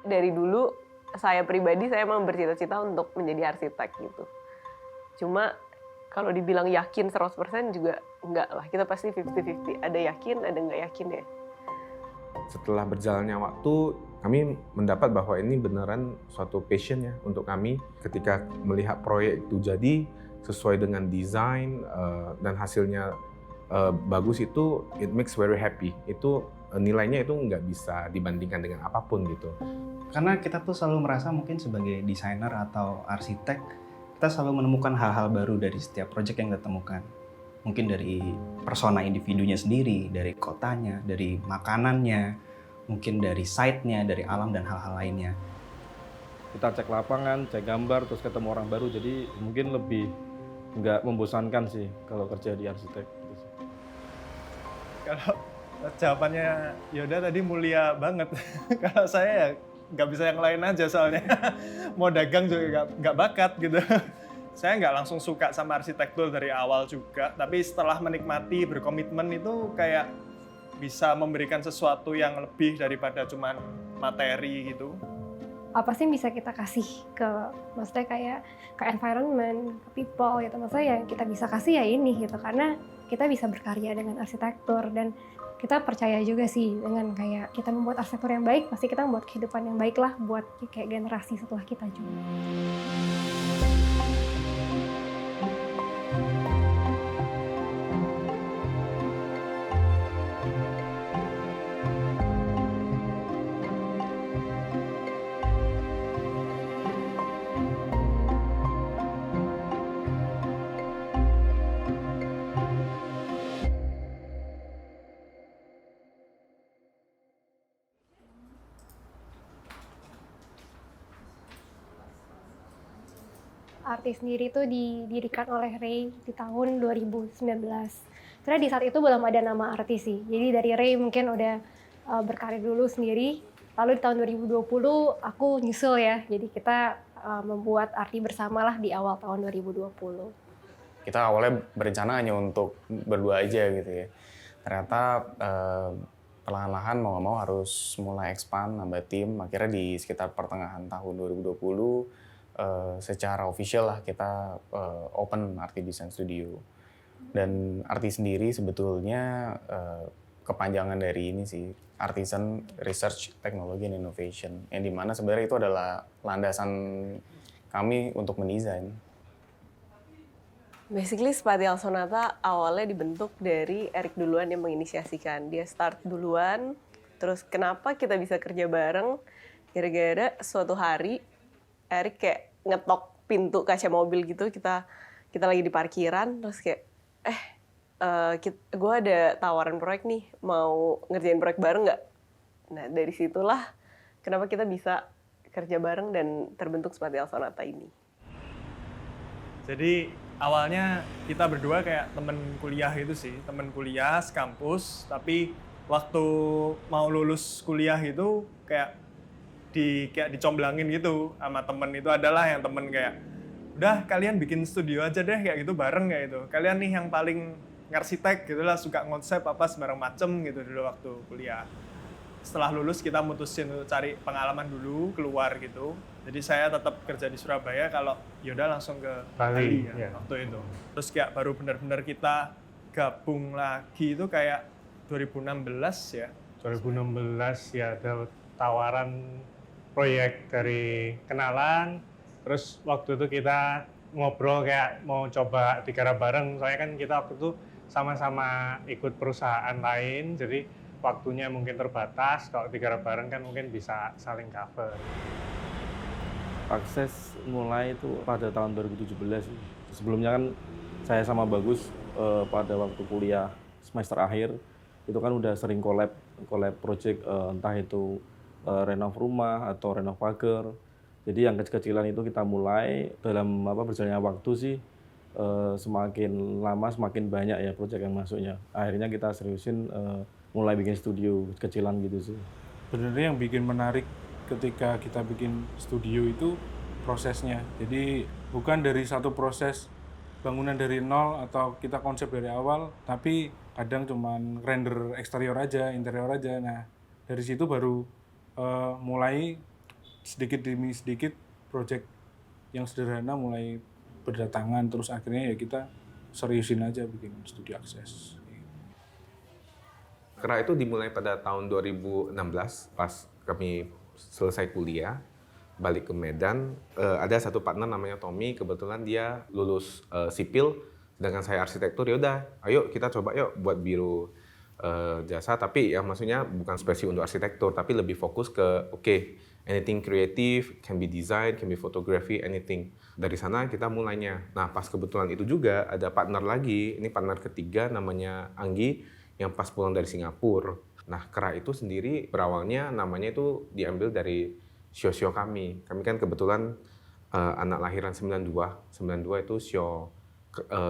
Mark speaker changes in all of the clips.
Speaker 1: dari dulu saya pribadi saya memang bercita-cita untuk menjadi arsitek gitu. Cuma kalau dibilang yakin 100% juga enggak lah. Kita pasti 50-50. Ada yakin, ada nggak yakin ya.
Speaker 2: Setelah berjalannya waktu, kami mendapat bahwa ini beneran suatu passion ya untuk kami. Ketika melihat proyek itu jadi sesuai dengan desain dan hasilnya bagus, itu it makes very happy. Itu nilainya itu nggak bisa dibandingkan dengan apapun gitu.
Speaker 3: Karena kita tuh selalu merasa mungkin sebagai desainer atau arsitek, kita selalu menemukan hal-hal baru dari setiap proyek yang kita temukan. Mungkin dari persona individunya sendiri, dari kotanya, dari makanannya, mungkin dari site-nya, dari alam dan hal-hal lainnya.
Speaker 4: Kita cek lapangan, cek gambar, terus ketemu orang baru, jadi mungkin lebih nggak membosankan sih kalau kerja di arsitek. Gitu sih.
Speaker 5: Kalau jawabannya Yoda tadi mulia banget. Kalau saya ya nggak bisa yang lain aja soalnya. Mau dagang juga nggak bakat gitu. Saya nggak langsung suka sama arsitektur dari awal juga, tapi setelah menikmati, berkomitmen itu kayak bisa memberikan sesuatu yang lebih daripada cuman materi gitu.
Speaker 6: Apa sih yang bisa kita kasih ke, maksudnya kayak ke environment, ke people gitu. Maksudnya yang kita bisa kasih ya ini gitu, karena kita bisa berkarya dengan arsitektur dan kita percaya juga sih dengan kayak kita membuat arsitektur yang baik, pasti kita membuat kehidupan yang baik lah buat kayak generasi setelah kita juga. Arti sendiri itu didirikan oleh Ray di tahun 2019. Karena di saat itu belum ada nama Arti sih. Jadi dari Ray mungkin udah berkarir dulu sendiri. Lalu di tahun 2020 aku nyusul ya. Jadi kita membuat Arti bersamalah di awal tahun 2020.
Speaker 7: Kita awalnya berencana hanya untuk berdua aja gitu ya. Ternyata perlahan-lahan mau nggak mau harus mulai expand, nambah tim. Akhirnya di sekitar pertengahan tahun 2020 secara official lah kita open Arti Design Studio. Dan Arti sendiri sebetulnya kepanjangan dari ini sih, Artisan Research Technology and Innovation, yang dimana sebenarnya itu adalah landasan kami untuk mendesain.
Speaker 1: Basically Spatial Sonata awalnya dibentuk dari Erik duluan yang menginisiasikan. Dia start duluan, terus kenapa kita bisa kerja bareng? Gara-gara suatu hari Erik kayak ngetok pintu kaca mobil gitu, kita lagi di parkiran, terus kayak gue ada tawaran proyek nih, mau ngerjain proyek bareng nggak? Nah dari situlah kenapa kita bisa kerja bareng dan terbentuk Spatial Sonata ini.
Speaker 5: Jadi awalnya kita berdua kayak temen kuliah gitu sih, temen kuliah sekampus, tapi waktu mau lulus kuliah itu kayak dicomblangin gitu sama temen. Itu adalah yang temen kayak, udah kalian bikin studio aja deh kayak gitu bareng kayak gitu. Kalian nih yang paling ngarsitek gitu lah, suka konsep apa sembarang macem gitu dulu waktu kuliah. Setelah lulus kita mutusin untuk cari pengalaman dulu, keluar gitu. Jadi saya tetap kerja di Surabaya, kalau Yoda langsung ke Bali ya, waktu itu. Terus kayak baru benar-benar kita gabung lagi itu kayak 2016 ya.
Speaker 8: 2016 ya, ada tawaran proyek dari kenalan, terus waktu itu kita ngobrol kayak mau coba digarap bareng, soalnya kan kita waktu itu sama-sama ikut perusahaan lain, jadi waktunya mungkin terbatas. Kalau digarap bareng kan mungkin bisa saling cover.
Speaker 4: Akses mulai itu pada tahun 2017. Sebelumnya kan saya sama Bagus pada waktu kuliah semester akhir itu kan udah sering collab project, entah itu renov rumah atau renov pagar. Jadi yang kecil-kecilan itu kita mulai dalam berjalannya waktu sih, semakin lama semakin banyak ya proyek yang masuknya. Akhirnya kita seriusin mulai bikin studio kecilan gitu sih.
Speaker 9: Sebenarnya yang bikin menarik ketika kita bikin studio itu prosesnya. Jadi bukan dari satu proses bangunan dari nol atau kita konsep dari awal, tapi kadang cuman render eksterior aja, interior aja. Nah dari situ baru mulai sedikit demi sedikit project yang sederhana mulai berdatangan, terus akhirnya ya kita seriusin aja bikin studio akses.
Speaker 2: Kera itu dimulai pada tahun 2016 pas kami selesai kuliah, balik ke Medan. Ada satu partner namanya Tommy, kebetulan dia lulus sipil, sedangkan saya arsitektur. Ya udah, ayo kita coba yuk buat biro jasa, tapi ya maksudnya bukan spesifik untuk arsitektur, tapi lebih fokus ke anything creative, can be design, can be photography, anything. Dari sana kita mulainya. Nah, pas kebetulan itu juga ada partner lagi, ini partner ketiga namanya Anggi, yang pas pulang dari Singapura. Nah, Kera itu sendiri berawalnya namanya itu diambil dari sio-sio kami. Kami kan kebetulan anak lahiran 92. 92 itu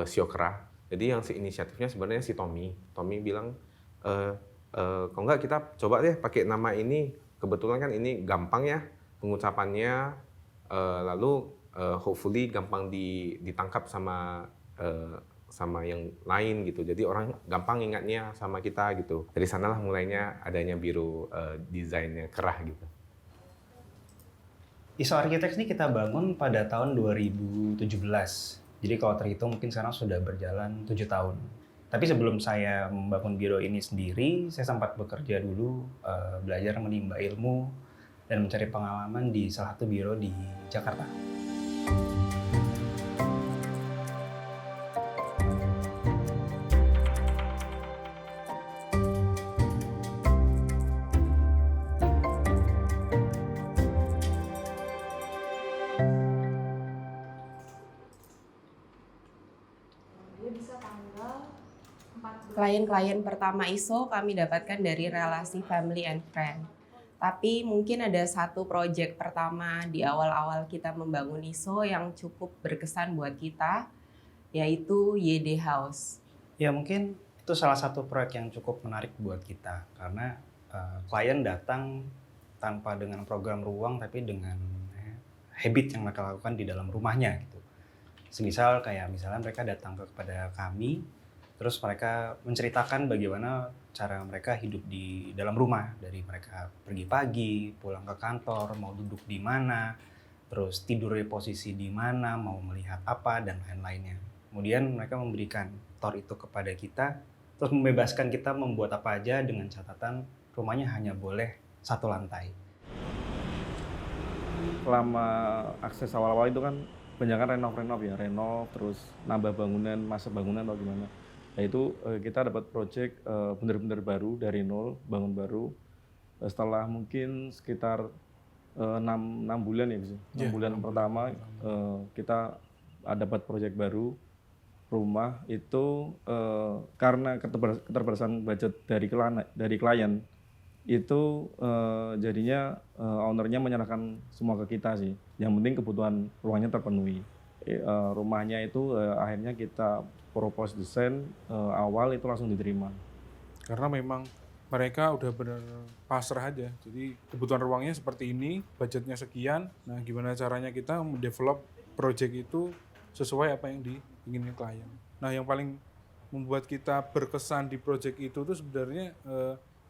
Speaker 2: sio Kera. Jadi yang inisiatifnya sebenarnya si Tommy. Tommy bilang, kalau nggak kita coba deh pakai nama ini. Kebetulan kan ini gampang ya pengucapannya, lalu hopefully gampang ditangkap sama yang lain gitu. Jadi orang gampang ingatnya sama kita gitu. Dari sanalah mulainya adanya biro desainnya Kerah gitu.
Speaker 3: ISO Architects ini kita bangun pada tahun 2017. Jadi kalau terhitung mungkin sekarang sudah berjalan 7 tahun. Tapi sebelum saya membangun biro ini sendiri, saya sempat bekerja dulu, belajar menimba ilmu dan mencari pengalaman di salah satu biro di Jakarta.
Speaker 10: Klien-klien pertama ISO kami dapatkan dari relasi family and friend. Tapi mungkin ada satu proyek pertama di awal-awal kita membangun ISO yang cukup berkesan buat kita, yaitu YD House.
Speaker 3: Ya mungkin itu salah satu proyek yang cukup menarik buat kita, karena klien datang tanpa dengan program ruang, tapi dengan habit yang mereka lakukan di dalam rumahnya gitu. Semisal misalnya mereka datang kepada kami, terus mereka menceritakan bagaimana cara mereka hidup di dalam rumah. Dari mereka pergi pagi, pulang ke kantor, mau duduk di mana, terus tidur di posisi di mana, mau melihat apa, dan lain-lainnya. Kemudian mereka memberikan tour itu kepada kita, terus membebaskan kita membuat apa aja dengan catatan rumahnya hanya boleh 1 lantai.
Speaker 4: Selama akses awal-awal itu kan banyak kan renov, terus nambah bangunan, masa bangunan atau gimana. Nah itu kita dapat proyek benar-benar baru dari nol, bangun baru. Setelah mungkin sekitar 6 bulan ya, 6 bulan pertama kita dapat proyek baru rumah itu karena keterbatasan budget dari klien itu jadinya ownernya menyerahkan semua ke kita sih. Yang penting kebutuhan ruangnya terpenuhi. Rumahnya itu akhirnya kita propose desain awal itu langsung diterima.
Speaker 9: Karena memang mereka udah bener pasrah aja. Jadi kebutuhan ruangnya seperti ini, budgetnya sekian. Nah gimana caranya kita mendevelop project itu sesuai apa yang diinginkan klien. Nah yang paling membuat kita berkesan di project itu tuh sebenarnya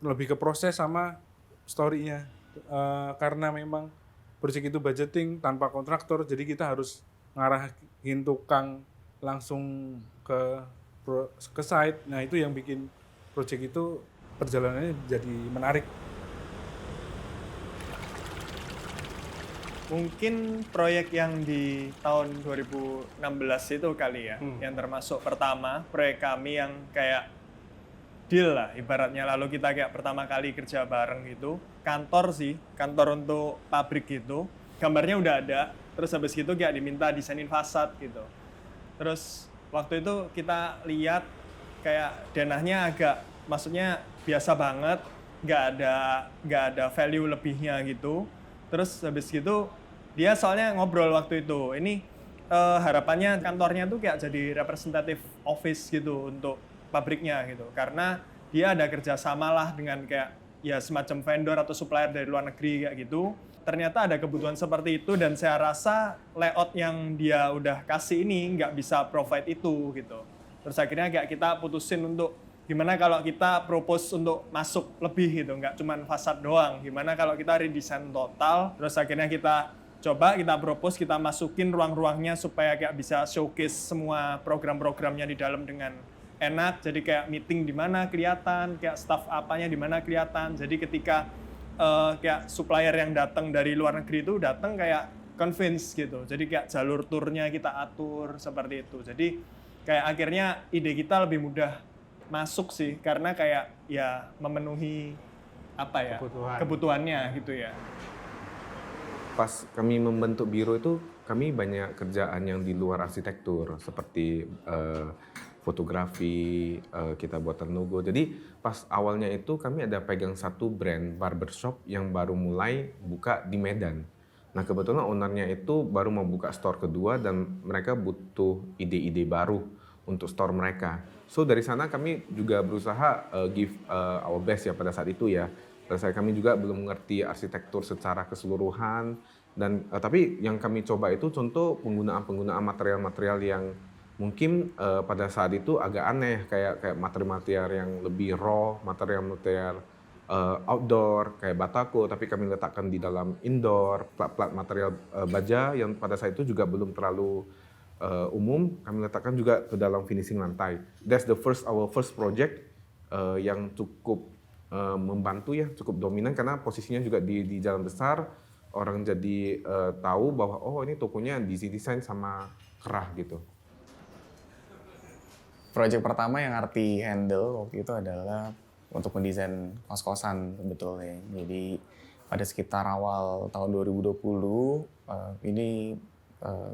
Speaker 9: lebih ke proses sama story-nya. Karena memang project itu budgeting tanpa kontraktor, jadi kita harus ngarahin tukang langsung ke site. Nah itu yang bikin project itu perjalanannya jadi menarik.
Speaker 5: Mungkin proyek yang di tahun 2016 itu kali ya, yang termasuk pertama proyek kami yang kayak deal lah ibaratnya, lalu kita kayak pertama kali kerja bareng gitu. Kantor untuk pabrik gitu, gambarnya udah ada, terus habis gitu kayak diminta desainin fasad gitu. Terus waktu itu kita lihat kayak denahnya agak, maksudnya biasa banget, nggak ada value lebihnya gitu. Terus habis gitu dia soalnya ngobrol waktu itu, ini harapannya kantornya tuh kayak jadi representative office gitu untuk pabriknya gitu, karena dia ada kerjasama lah dengan kayak ya semacam vendor atau supplier dari luar negeri kayak gitu. Ternyata ada kebutuhan seperti itu dan saya rasa layout yang dia udah kasih ini nggak bisa provide itu gitu. Terus akhirnya kayak kita putusin untuk gimana kalau kita propose untuk masuk lebih gitu, nggak cuma fasad doang. Gimana kalau kita redesign total, terus akhirnya kita coba, kita propose, kita masukin ruang-ruangnya supaya kayak bisa showcase semua program-programnya di dalam dengan enak. Jadi kayak meeting di mana kelihatan, kayak staff apanya di mana kelihatan. Jadi ketika kayak supplier yang datang dari luar negeri itu datang kayak convince gitu. Jadi kayak jalur turnya kita atur seperti itu. Jadi kayak akhirnya ide kita lebih mudah masuk sih, karena kayak ya memenuhi apa ya kebutuhannya gitu ya.
Speaker 2: Pas kami membentuk biro itu, kami banyak kerjaan yang di luar arsitektur, seperti fotografi, kita buatan logo. Jadi pas awalnya itu kami ada pegang satu brand barbershop yang baru mulai buka di Medan. Nah kebetulan ownernya itu baru mau buka store kedua dan mereka butuh ide-ide baru untuk store mereka. So dari sana kami juga berusaha give our best ya pada saat itu ya. Pada saat kami juga belum mengerti arsitektur secara keseluruhan dan tapi yang kami coba itu contoh penggunaan material-material yang mungkin pada saat itu agak aneh, kayak material-material yang lebih raw, material-material outdoor kayak batako, tapi kami letakkan di dalam indoor, plat-plat material baja yang pada saat itu juga belum terlalu umum, kami letakkan juga ke dalam finishing lantai. That's our first project yang cukup membantu ya, cukup dominan karena posisinya juga di jalan besar, orang jadi tahu bahwa oh ini tokonya didesain sama Kerah gitu.
Speaker 7: Project pertama yang Arti handle waktu itu adalah untuk mendesain kos-kosan sebetulnya. Jadi pada sekitar awal tahun 2020 ini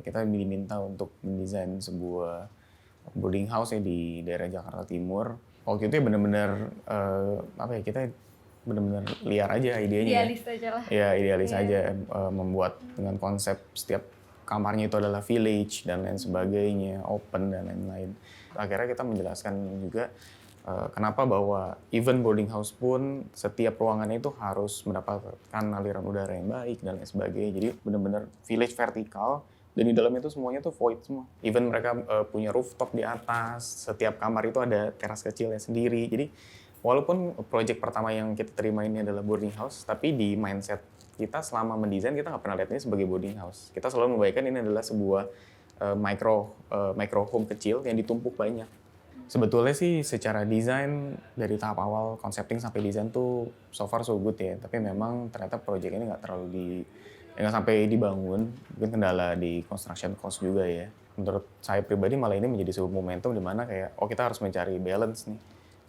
Speaker 7: kita diminta untuk mendesain sebuah boarding house ya di daerah Jakarta Timur. Waktu itu ya benar-benar kita benar-benar liar aja idenya.
Speaker 6: Idealis aja lah.
Speaker 7: Ya idealis aja, membuat dengan konsep setiap kamarnya itu adalah village dan lain sebagainya, open dan lain-lain. Akhirnya kita menjelaskan juga kenapa bahwa even boarding house pun setiap ruangannya itu harus mendapatkan aliran udara yang baik dan lain sebagainya. Jadi benar-benar village vertikal. Dan di dalamnya itu semuanya tuh void semua. Even mereka punya rooftop di atas, setiap kamar itu ada teras kecilnya sendiri. Jadi walaupun project pertama yang kita terima ini adalah boarding house, tapi di mindset kita selama mendesain kita nggak pernah lihat ini sebagai boarding house. Kita selalu membayangkan ini adalah sebuah micro home kecil yang ditumpuk banyak. Sebetulnya sih secara desain dari tahap awal concepting sampai desain tuh so far so good ya. Tapi memang ternyata project ini nggak terlalu nggak sampai dibangun, mungkin kendala di construction cost juga ya. Menurut saya pribadi malah ini menjadi sebuah momentum di mana kayak kita harus mencari balance nih.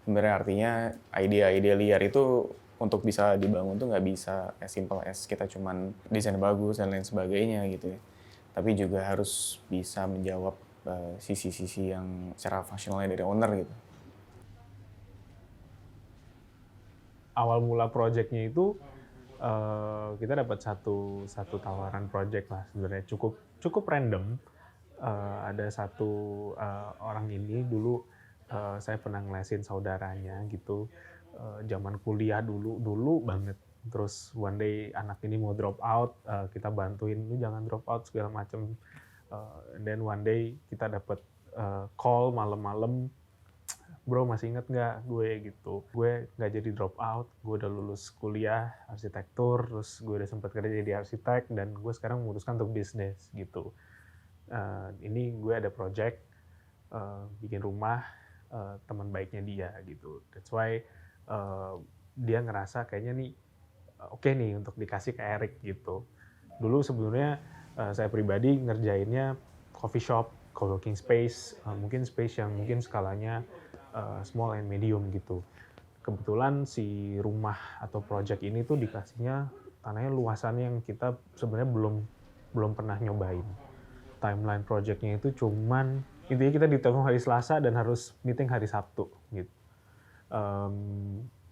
Speaker 7: Sebenarnya artinya ide-ide liar itu untuk bisa dibangun tuh nggak bisa as simple as kita cuman desain bagus dan lain sebagainya gitu ya. Tapi juga harus bisa menjawab sisi-sisi yang secara fungsionalnya dari owner gitu.
Speaker 9: Awal mula projectnya itu kita dapat satu tawaran project lah, sebenarnya cukup random. Ada satu orang ini dulu saya pernah ngelesin saudaranya gitu, zaman kuliah dulu banget. Terus one day anak ini mau drop out, kita bantuin, lu jangan drop out segala macem. And then one day kita dapat call malam-malam, bro masih inget nggak gue gitu, gue nggak jadi drop out, gue udah lulus kuliah arsitektur, terus gue udah sempat kerja jadi arsitek dan gue sekarang memutuskan untuk bisnis gitu. Ini gue ada project bikin rumah teman baiknya dia gitu. That's why dia ngerasa kayaknya nih oke nih untuk dikasih ke Eric gitu. Dulu sebenarnya saya pribadi ngerjainnya coffee shop, co-working space, mungkin space yang mungkin skalanya small and medium gitu. Kebetulan si rumah atau project ini tuh dikasihnya tanahnya luasannya yang kita sebenarnya belum pernah nyobain. Timeline projectnya itu cuman intinya kita ditelepon hari Selasa dan harus meeting hari Sabtu gitu.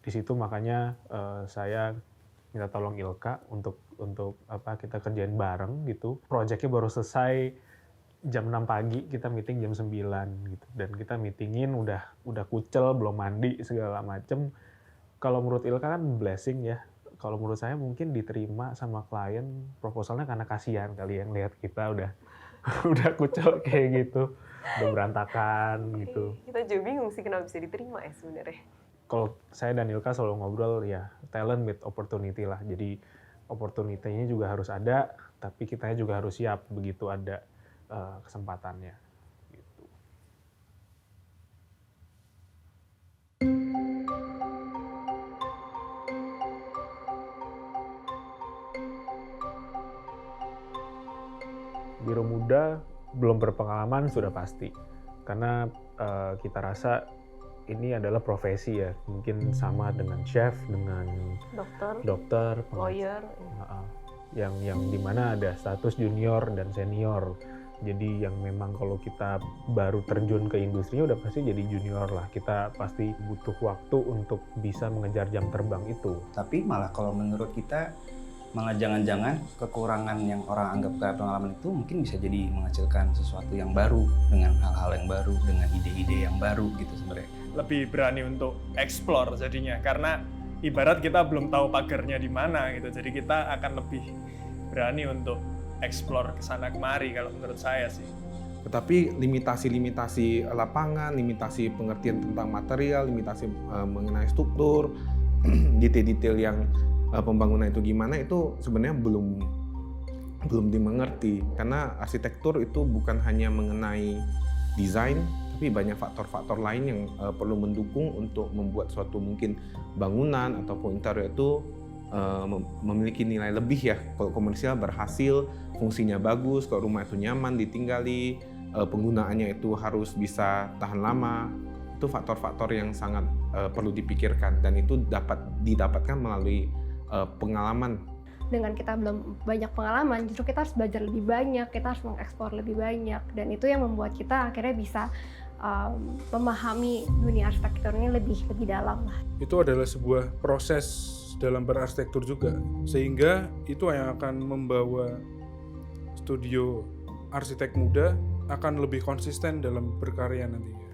Speaker 9: Di situ makanya saya minta tolong Ilka untuk kita kerjain bareng gitu. Projectnya baru selesai jam 6 pagi, kita meeting jam 9 gitu. Dan kita meetingin udah kucel, belum mandi segala macem. Kalau menurut Ilka kan blessing ya. Kalau menurut saya mungkin diterima sama klien proposalnya karena kasihan kali yang lihat kita udah kucel kayak gitu.
Speaker 11: udah berantakan gitu.
Speaker 1: Kita juga bingung sih kenapa bisa diterima ya sebenarnya.
Speaker 11: Kalau saya dan Ilka selalu ngobrol ya talent with opportunity lah. Jadi opportunity-nya juga harus ada, tapi kitanya juga harus siap begitu ada kesempatannya. Gitu. Biro muda belum berpengalaman sudah pasti, karena kita rasa ini adalah profesi ya, mungkin sama dengan chef, dengan dokter,
Speaker 1: lawyer,
Speaker 11: yang dimana ada status junior dan senior. Jadi yang memang kalau kita baru terjun ke industrinya udah pasti jadi junior lah. Kita pasti butuh waktu untuk bisa mengejar jam terbang itu.
Speaker 3: Tapi malah kalau menurut kita, malah jangan-jangan kekurangan yang orang anggap gak pengalaman itu mungkin bisa jadi menghasilkan sesuatu yang baru, dengan hal-hal yang baru, dengan ide-ide yang baru gitu sebenarnya.
Speaker 5: Lebih berani untuk explore jadinya, karena ibarat kita belum tahu pagarnya di mana gitu, jadi kita akan lebih berani untuk explore kesana kemari kalau menurut saya sih.
Speaker 2: Tetapi limitasi-limitasi lapangan, limitasi pengertian tentang material, limitasi mengenai struktur, detail-detail yang pembangunan itu gimana, itu sebenarnya belum dimengerti. Karena arsitektur itu bukan hanya mengenai desain, tapi banyak faktor-faktor lain yang perlu mendukung untuk membuat suatu mungkin bangunan ataupun interior itu memiliki nilai lebih ya. Kalau komersial berhasil, fungsinya bagus, kalau rumah itu nyaman ditinggali, penggunaannya itu harus bisa tahan lama. Itu faktor-faktor yang sangat perlu dipikirkan, dan itu dapat didapatkan melalui pengalaman.
Speaker 6: Dengan kita belum banyak pengalaman, justru kita harus belajar lebih banyak, kita harus mengeksplor lebih banyak, dan itu yang membuat kita akhirnya bisa memahami dunia arsitektur ini lebih dalam lah.
Speaker 9: Itu adalah sebuah proses dalam berarsitektur juga, sehingga itu yang akan membawa studio arsitek muda akan lebih konsisten dalam berkarya nantinya.